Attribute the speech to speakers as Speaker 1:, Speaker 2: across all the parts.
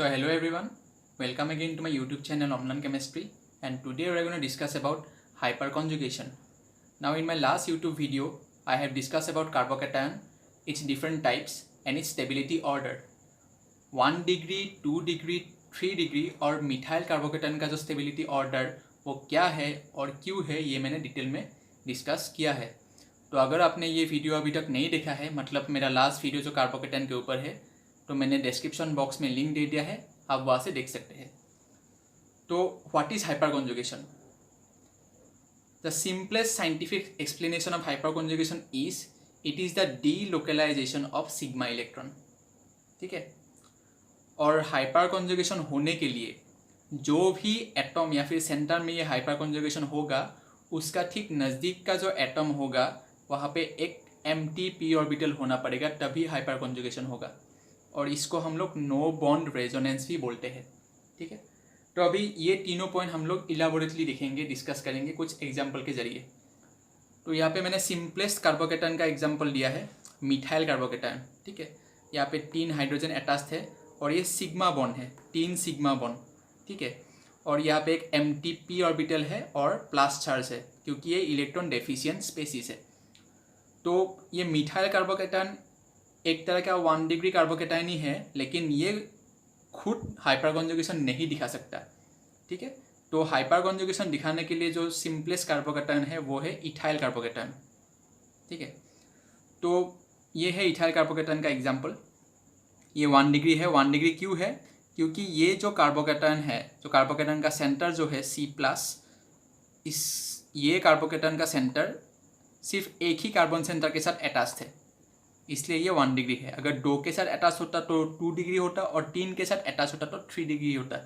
Speaker 1: hello everyone, welcome again to my YouTube channel Omlan Chemistry, and today we are going to discuss about hyperconjugation. Now in my last YouTube video, I have discussed about carbocation, its different types and its stability order. 1 degree, 2 degree, 3 degree और methyl carbocation का जो stability order वो क्या है और क्यों है ये मैंने डिटेल में डिस्कस किया है। तो अगर आपने ये वीडियो अभी तक नहीं देखा है, मतलब मेरा लास्ट वीडियो जो कार्बोकेटाइन के ऊपर है, तो मैंने डिस्क्रिप्शन बॉक्स में लिंक दे दिया है, आप वहाँ से देख सकते हैं। तो what is hyperconjugation? The simplest scientific explanation of hyperconjugation is it is the delocalisation of sigma electron. ठीक है। और हाइपर कॉन्जुगेशन होने के लिए जो भी एटम या फिर सेंटर में ये हाइपर कॉन्जुगेशन होगा, उसका ठीक नज़दीक का जो एटम होगा वहाँ पे एक एम्प्टी पी ऑर्बिटल होना पड़ेगा, तभी हाइपर कॉन्जुगेशन होगा। और इसको हम लोग नो बॉन्ड रेजोनेंस भी बोलते हैं। ठीक है। तो अभी ये तीनों पॉइंट हम लोग इलाबोरेटली देखेंगे, डिस्कस करेंगे कुछ एग्जाम्पल के जरिए। तो यहाँ पे मैंने सिंपलेस्ट कार्बोकेटाइन का एग्जाम्पल दिया है, मिथाइल कार्बोकेटाइन। ठीक है। यहाँ पे 3 हाइड्रोजन अटैच्ड है और ये सिग्मा बॉन्ड है, 3 सिग्मा बॉन्ड। ठीक है। और यहाँ पे एक एम्प्टी पी ऑर्बिटल है और प्लस चार्ज है, क्योंकि ये इलेक्ट्रॉन डेफिशिएंट स्पेसीज है। तो ये मिथाइल कार्बोकेटाइन एक तरह का 1 डिग्री कार्बोकेटाइन ही है, लेकिन ये खुद हाइपर कॉन्जुगेशन नहीं दिखा सकता। ठीक है। तो हाइपर कॉन्जुगेशन दिखाने के लिए जो सिंपलेस्ट कार्बोकेटाइन है वो है इथाइल कार्बोकेटाइन। ठीक है। तो ये है इथाइल कार्बोकेटाइन का एग्जाम्पल। ये 1 डिग्री है। 1 डिग्री क्यों है? क्योंकि ये जो कार्बोकेटाइन है, जो कार्बोकेटाइन का सेंटर जो है C+, ये कार्बोकेटाइन का सेंटर सिर्फ एक ही कार्बन सेंटर के साथ अटैच्ड है, इसलिए ये 1 डिग्री है। अगर 2 के साथ अटैच होता तो 2 डिग्री होता, और 3 के साथ अटैच होता तो 3 डिग्री होता।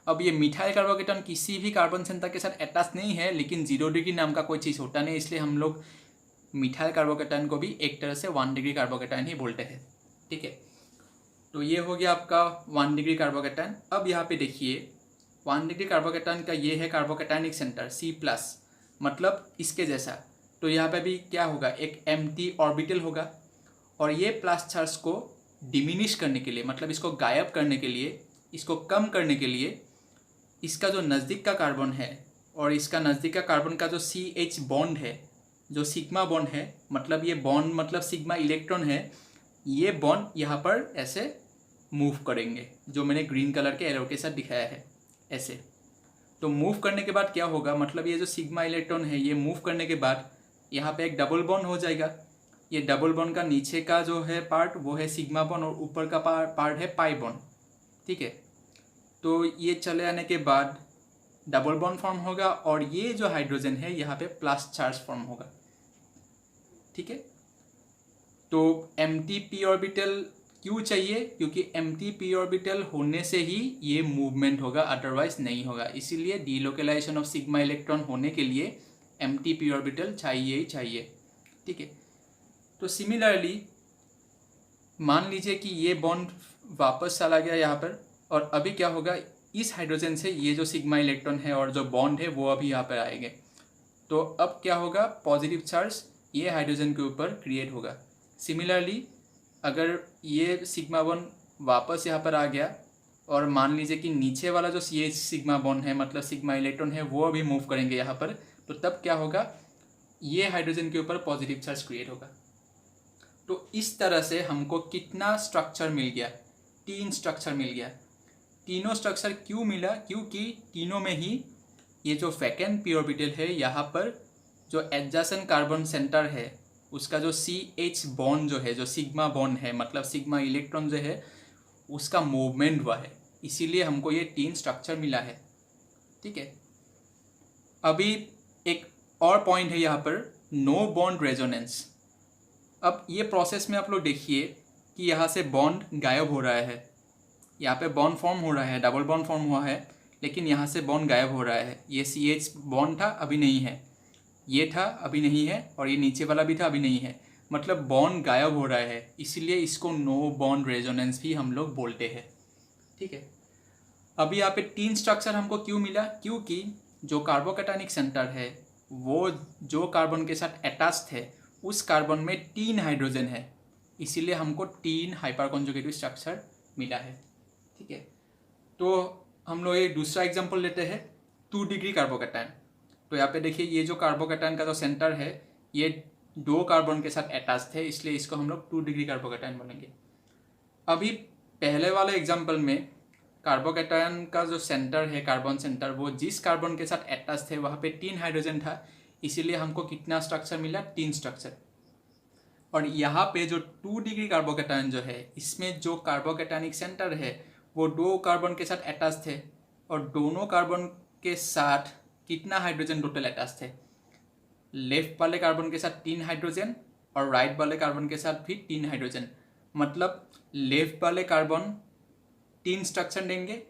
Speaker 1: अब ये मिथाइल कार्बोकेटाइन किसी भी कार्बन सेंटर के साथ अटैच नहीं है, लेकिन 0 डिग्री नाम का कोई चीज़ होता नहीं, इसलिए हम लोग मिथाइल कार्बोकेटाइन को भी एक तरह से 1 डिग्री कार्बोकेटाइन ही बोलते हैं। ठीक है। तो ये हो गया आपका 1 डिग्री कार्बोकेटाइन। अब यहाँ पे देखिए 1 डिग्री कार्बोकेटाइन का ये है कार्बोकेटाइनिक सेंटर C+, मतलब इसके जैसा। तो यहाँ पे भी क्या होगा, एक एम्प्टी ऑर्बिटल होगा, और ये प्लस चार्ज को डिमिनिश करने के लिए, मतलब इसको गायब करने के लिए, इसको कम करने के लिए, इसका जो नज़दीक का कार्बन है और इसका नज़दीक का कार्बन का जो CH बॉन्ड है, जो सिग्मा बॉन्ड है, मतलब ये बॉन्ड मतलब सिग्मा इलेक्ट्रॉन है, ये बॉन्ड यहाँ पर ऐसे मूव करेंगे, जो मैंने ग्रीन कलर के एरो के साथ दिखाया है ऐसे। तो मूव करने के बाद क्या होगा, मतलब ये जो सिग्मा इलेक्ट्रॉन है ये मूव करने के बाद यहाँ पे एक डबल बॉन्ड हो जाएगा। ये डबल बॉन्ड का नीचे का जो है पार्ट वो है सिग्मा बॉन्ड, और ऊपर का पार्ट है पाई बॉन्ड। ठीक है। तो ये चले आने के बाद डबल बॉन्ड फॉर्म होगा, और ये जो हाइड्रोजन है यहाँ पे प्लस चार्ज फॉर्म होगा। ठीक है। तो एम्प्टी पी ऑर्बिटल क्यों चाहिए? क्योंकि एम्प्टी पी ऑर्बिटल होने से ही ये मूवमेंट होगा, अदरवाइज नहीं होगा। इसीलिए डीलोकलाइजेशन ऑफ सिग्मा इलेक्ट्रॉन होने के लिए एम्प्टी पी ऑर्बिटल चाहिए ही चाहिए। ठीक है। तो सिमिलरली मान लीजिए कि ये बॉन्ड वापस चला गया यहाँ पर, और अभी क्या होगा, इस हाइड्रोजन से ये जो सिग्मा इलेक्ट्रॉन है और जो बॉन्ड है वो अभी यहाँ पर आएंगे। तो अब क्या होगा, पॉजिटिव चार्ज ये हाइड्रोजन के ऊपर क्रिएट होगा। सिमिलरली अगर ये सिग्मा बॉन्ड वापस यहाँ पर आ गया, और मान लीजिए कि नीचे वाला जो ये सिग्मा बॉन्ड है, मतलब सिग्मा इलेक्ट्रॉन है, वो अभी मूव करेंगे यहाँ पर, तो तब क्या होगा, ये हाइड्रोजन के ऊपर पॉजिटिव चार्ज क्रिएट होगा। तो इस तरह से हमको कितना स्ट्रक्चर मिल गया, 3 स्ट्रक्चर मिल गया। तीनों स्ट्रक्चर क्यों मिला? क्योंकि तीनों में ही ये जो वैकेंट पी ऑर्बिटल है, यहाँ पर जो एडजेसेंट कार्बन सेंटर है उसका जो CH बॉन्ड जो है, जो सिग्मा बॉन्ड है, मतलब सिग्मा इलेक्ट्रॉन जो है, उसका मूवमेंट हुआ है, इसीलिए हमको ये 3 स्ट्रक्चर मिला है। ठीक है। अभी एक और पॉइंट है यहाँ पर, नो बॉन्ड रेजोनेंस। अब ये प्रोसेस में आप लोग देखिए कि यहाँ से बॉन्ड गायब हो रहा है, यहाँ पे बॉन्ड फॉर्म हो रहा है, डबल बॉन्ड फॉर्म हुआ है, लेकिन यहाँ से बॉन्ड गायब हो रहा है। ये CH बॉन्ड था, अभी नहीं है, ये था, अभी नहीं है, और ये नीचे वाला भी था, अभी नहीं है, मतलब बॉन्ड गायब हो रहा है, इसीलिए इसको नो बॉन्ड रेजोनेंस भी हम लोग बोलते हैं। ठीक है। अभी यहाँ पे 3 स्ट्रक्चर हमको क्यों मिला? क्योंकि जो कार्बोकेटाइनिक सेंटर है वो जो कार्बन के साथ अटैच्ड है, उस कार्बन में 3 हाइड्रोजन है, इसीलिए हमको 3 हाइपर कॉन्जुगेटिव स्ट्रक्चर मिला है। ठीक है। तो हम लोग एक दूसरा एग्जांपल लेते हैं 2 डिग्री कार्बोकैटायन। तो यहाँ पे देखिए ये जो कार्बोकैटायन का जो सेंटर है ये 2 कार्बन के साथ अटैच है, इसलिए इसको हम लोग 2 डिग्री कार्बोकैटायन बोलेंगे। अभी पहले वाले एग्जाम्पल में कार्बोकैटायन का जो सेंटर है, कार्बन सेंटर, वो जिस कार्बन के साथ अटैच थे वहाँ पे 3 हाइड्रोजन था, इसीलिए हमको कितना स्ट्रक्चर मिला, 3 स्ट्रक्चर। और यहाँ पे जो 2 डिग्री कार्बोकैटायन जो है इसमें जो कार्बोकैटायनिक सेंटर है वो 2 कार्बन के साथ अटैच थे, और दोनों कार्बन के साथ कितना हाइड्रोजन टोटल अटैच थे, लेफ्ट वाले कार्बन के साथ 3 हाइड्रोजन और राइट वाले कार्बन के साथ भी 3 हाइड्रोजन। मतलब लेफ्ट वाले कार्बन 3 स्ट्रक्चर देंगे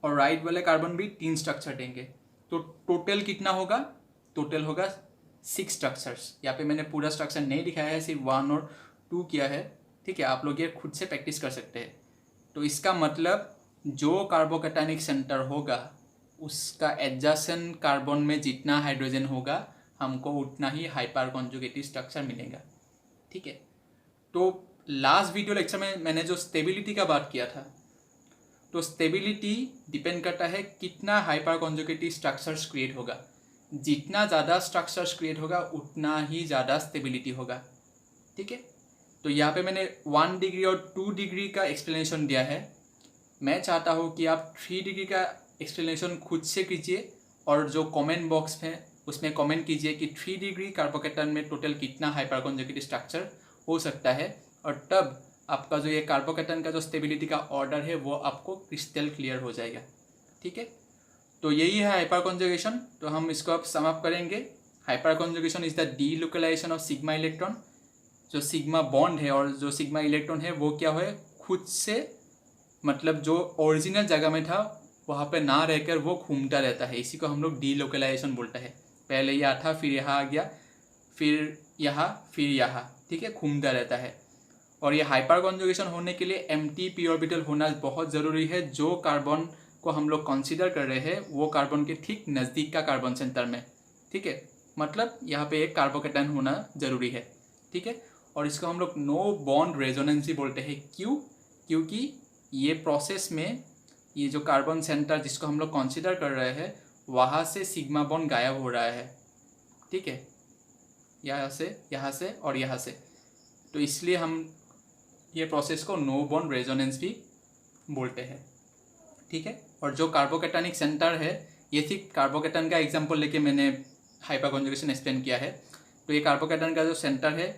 Speaker 1: और राइट वाले कार्बन भी 3 स्ट्रक्चर देंगे। तो टोटल कितना होगा, टोटल होगा 6 स्ट्रक्चर्स। यहाँ पे मैंने पूरा स्ट्रक्चर नहीं दिखाया है, सिर्फ 1 और 2 किया है। ठीक है, आप लोग ये खुद से प्रैक्टिस कर सकते हैं। तो इसका मतलब जो कार्बोकैटायनिक सेंटर होगा उसका एडजेसेंट कार्बन में जितना हाइड्रोजन होगा हमको उतना ही हाइपर कॉन्जुगेटिव स्ट्रक्चर मिलेगा। ठीक है, तो लास्ट वीडियो लेक्चर में मैंने जो स्टेबिलिटी का बात किया था, तो स्टेबिलिटी डिपेंड करता है कितना हाइपर कॉन्जुगेटिव स्ट्रक्चर्स क्रिएट होगा। जितना ज़्यादा स्ट्रक्चर्स क्रिएट होगा उतना ही ज़्यादा स्टेबिलिटी होगा। ठीक है, तो यहाँ पे मैंने 1 डिग्री और 2 डिग्री का एक्सप्लेनेशन दिया है। मैं चाहता हूँ कि आप 3 डिग्री का एक्सप्लेनेशन खुद से कीजिए और जो कमेंट बॉक्स में उसमें कमेंट कीजिए कि 3 डिग्री कार्बोकैटायन में टोटल कितना हाइपर कॉन्जुगेटिव स्ट्रक्चर हो सकता है, और तब आपका जो ये कार्बोकैटायन का जो स्टेबिलिटी का ऑर्डर है वो आपको क्रिस्टल क्लियर हो जाएगा। ठीक है, तो यही है हाइपर कॉन्जुगेशन। तो हम इसको अब सम अप करेंगे। Hyperconjugation is the delocalisation of sigma electron. जो सिग्मा बॉन्ड है और जो सिग्मा इलेक्ट्रॉन है वो क्या है, खुद से मतलब जो ओरिजिनल जगह में था वहाँ पे ना रहकर वो घूमता रहता है, इसी को हम लोग डीलोकलाइजेशन बोलते हैं। पहले यहाँ था, फिर यहाँ आ गया, फिर यहाँ, फिर यहाँ। ठीक है, घूमता रहता है। और ये हाइपर कॉन्जुगेशन होने के लिए एम्प्टी पी ऑर्बिटल होना बहुत ज़रूरी है। जो कार्बन को हम लोग कंसीडर कर रहे हैं वो कार्बन के ठीक नज़दीक का कार्बन सेंटर में। ठीक है, मतलब यहाँ पे एक कार्बोकैटायन होना ज़रूरी है। ठीक है, और इसको हम लोग नो बॉन्ड रेजोनेंसी बोलते हैं। क्यों? क्योंकि ये प्रोसेस में ये जो कार्बन सेंटर जिसको हम लोग कंसीडर कर रहे हैं वहाँ से सिग्मा बॉन्ड गायब हो रहा है। ठीक है, यहाँ से और यहाँ से, तो इसलिए हम ये प्रोसेस को नो बॉन्ड रेजोनेंस भी बोलते हैं। ठीक है, और जो कार्बोकैटायनिक सेंटर है, ये सिर्फ कार्बोकैटायन का एग्जांपल लेके मैंने हाइपर कॉन्जुगेशन एक्सप्लेन किया है। तो ये कार्बोकैटायन का जो सेंटर है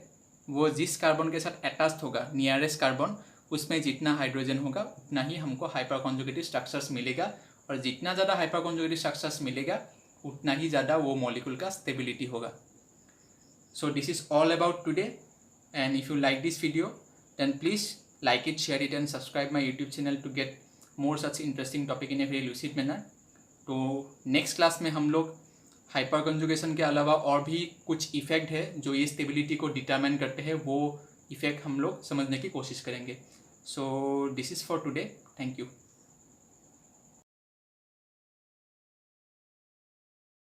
Speaker 1: वो जिस कार्बन के साथ अटैच्ड होगा, नियरेस्ट कार्बन, उसमें जितना हाइड्रोजन होगा उतना ही हमको हाइपर कॉन्जुगेटिव स्ट्रक्चर्स मिलेगा, और जितना ज़्यादा हाइपर कॉन्जुगेटिव स्ट्रक्चर्स मिलेगा उतना ही ज़्यादा वो मॉलिक्यूल का स्टेबिलिटी होगा। So this is all about today, and if you like this video then please like it, share it and subscribe my YouTube channel to get more such interesting topic in a very lucid manner. तो next class में हम लोग hyper conjugation के अलावा और भी कुछ effect है जो ये स्टेबिलिटी को डिटरमाइन करते हैं, वो इफेक्ट हम लोग समझने की कोशिश करेंगे। So this is for today, thank you.